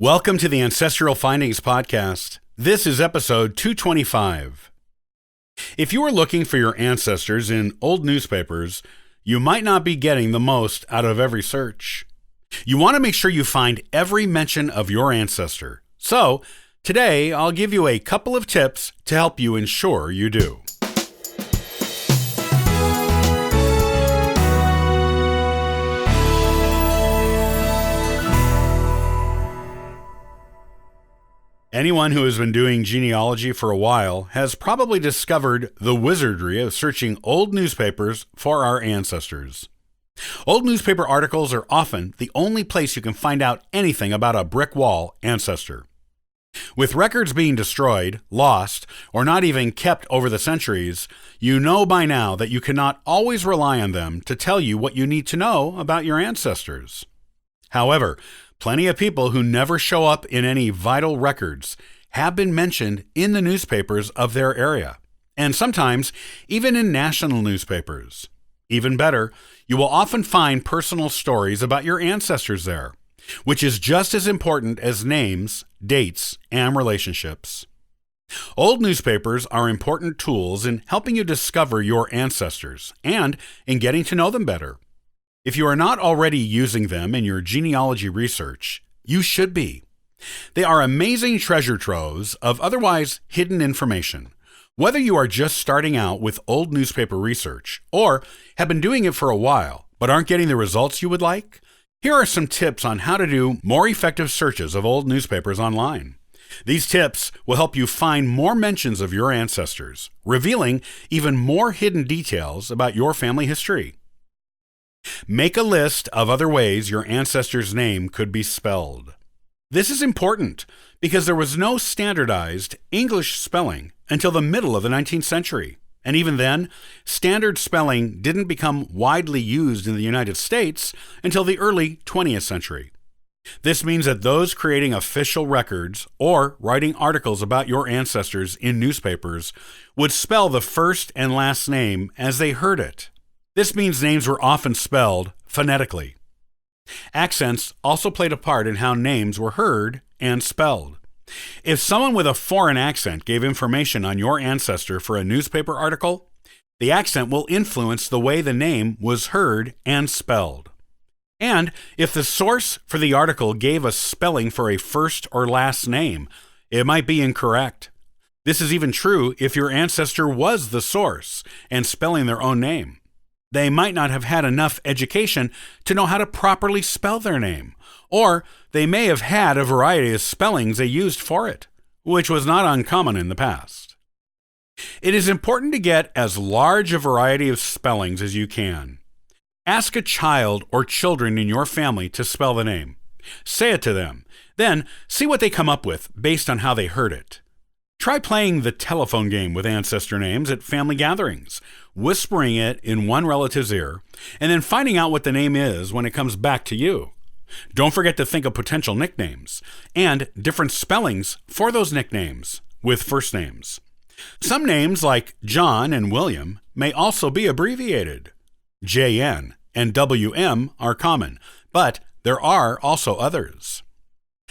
Welcome to the Ancestral Findings Podcast. This is episode 225. If you are looking for your ancestors in old newspapers, you might not be getting the most out of every search. You want to make sure you find every mention of your ancestor. So, today I'll give you a couple of tips to help you ensure you do. Anyone who has been doing genealogy for a while has probably discovered the wizardry of searching old newspapers for our ancestors. Old newspaper articles are often the only place you can find out anything about a brick wall ancestor. With records being destroyed, lost, or not even kept over the centuries, you know by now that you cannot always rely on them to tell you what you need to know about your ancestors. However, plenty of people who never show up in any vital records have been mentioned in the newspapers of their area, and sometimes even in national newspapers. Even better, you will often find personal stories about your ancestors there, which is just as important as names, dates, and relationships. Old newspapers are important tools in helping you discover your ancestors and in getting to know them better. If you are not already using them in your genealogy research, you should be. They are amazing treasure troves of otherwise hidden information. Whether you are just starting out with old newspaper research or have been doing it for a while but aren't getting the results you would like, here are some tips on how to do more effective searches of old newspapers online. These tips will help you find more mentions of your ancestors, revealing even more hidden details about your family history. Make a list of other ways your ancestor's name could be spelled. This is important because there was no standardized English spelling until the middle of the 19th century. And even then, standard spelling didn't become widely used in the United States until the early 20th century. This means that those creating official records or writing articles about your ancestors in newspapers would spell the first and last name as they heard it. This means names were often spelled phonetically. Accents also played a part in how names were heard and spelled. If someone with a foreign accent gave information on your ancestor for a newspaper article, the accent will influence the way the name was heard and spelled. And if the source for the article gave a spelling for a first or last name, it might be incorrect. This is even true if your ancestor was the source and spelling their own name. They might not have had enough education to know how to properly spell their name, or they may have had a variety of spellings they used for it, which was not uncommon in the past. It is important to get as large a variety of spellings as you can. Ask a child or children in your family to spell the name. Say it to them, then see what they come up with based on how they heard it. Try playing the telephone game with ancestor names at family gatherings, whispering it in one relative's ear, and then finding out what the name is when it comes back to you. Don't forget to think of potential nicknames and different spellings for those nicknames with first names. Some names like John and William may also be abbreviated. JN and WM are common, but there are also others.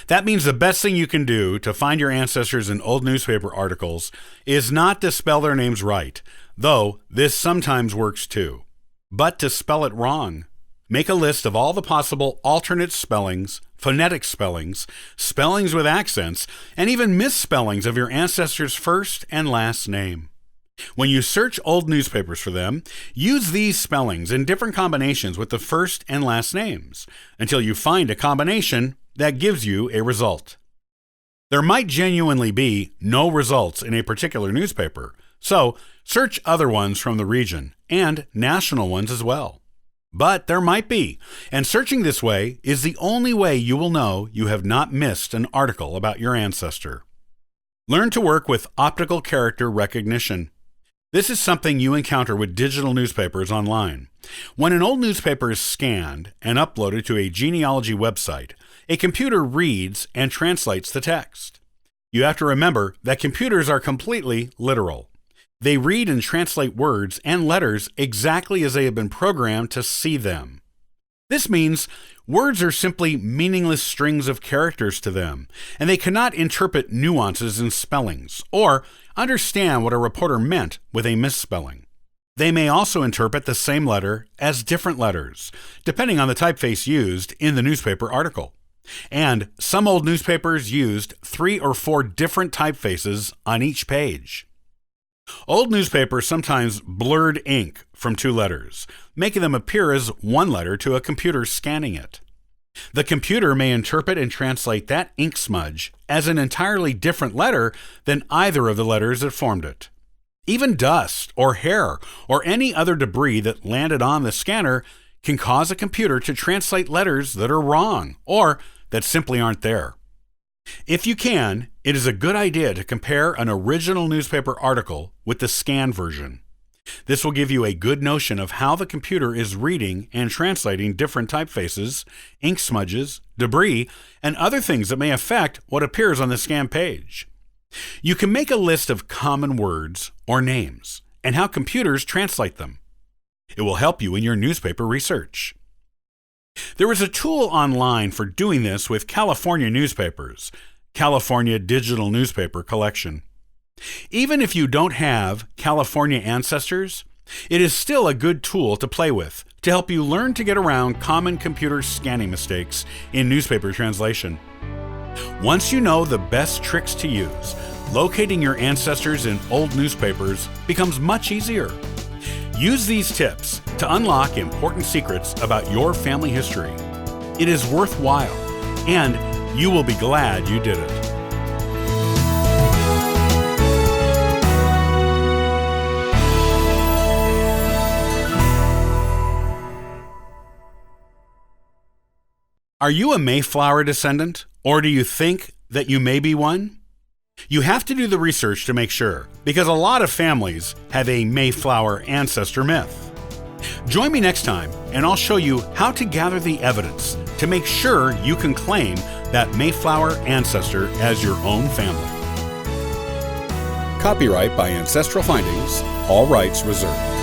That means the best thing you can do to find your ancestors in old newspaper articles is not to spell their names right, though this sometimes works too, but to spell it wrong. Make a list of all the possible alternate spellings, phonetic spellings, spellings with accents, and even misspellings of your ancestor's first and last name. When you search old newspapers for them, use these spellings in different combinations with the first and last names until you find a combination that gives you a result. There might genuinely be no results in a particular newspaper, so search other ones from the region and national ones as well. But there might be, and searching this way is the only way you will know you have not missed an article about your ancestor. Learn to work with optical character recognition. This is something you encounter with digital newspapers online. When an old newspaper is scanned and uploaded to a genealogy website, a computer reads and translates the text. You have to remember that computers are completely literal. They read and translate words and letters exactly as they have been programmed to see them. This means Words are simply meaningless strings of characters to them, and they cannot interpret nuances in spellings or understand what a reporter meant with a misspelling. They may also interpret the same letter as different letters, depending on the typeface used in the newspaper article. And some old newspapers used 3 or 4 different typefaces on each page. Old newspapers sometimes blurred ink from 2 letters, making them appear as one letter to a computer scanning it. The computer may interpret and translate that ink smudge as an entirely different letter than either of the letters that formed it. Even dust or hair or any other debris that landed on the scanner can cause a computer to translate letters that are wrong or that simply aren't there. If you can, it is a good idea to compare an original newspaper article with the scanned version. This will give you a good notion of how the computer is reading and translating different typefaces, ink smudges, debris, and other things that may affect what appears on the scanned page. You can make a list of common words or names and how computers translate them. It will help you in your newspaper research. There is a tool online for doing this with California newspapers, California Digital Newspaper Collection. Even if you don't have California ancestors, it is still a good tool to play with to help you learn to get around common computer scanning mistakes in newspaper translation. Once you know the best tricks to use, locating your ancestors in old newspapers becomes much easier. Use these tips to unlock important secrets about your family history. It is worthwhile, and you will be glad you did it. Are you a Mayflower descendant, or do you think that you may be one? You have to do the research to make sure, because a lot of families have a Mayflower ancestor myth. Join me next time, and I'll show you how to gather the evidence to make sure you can claim that Mayflower ancestor as your own family. Copyright by Ancestral Findings, all rights reserved.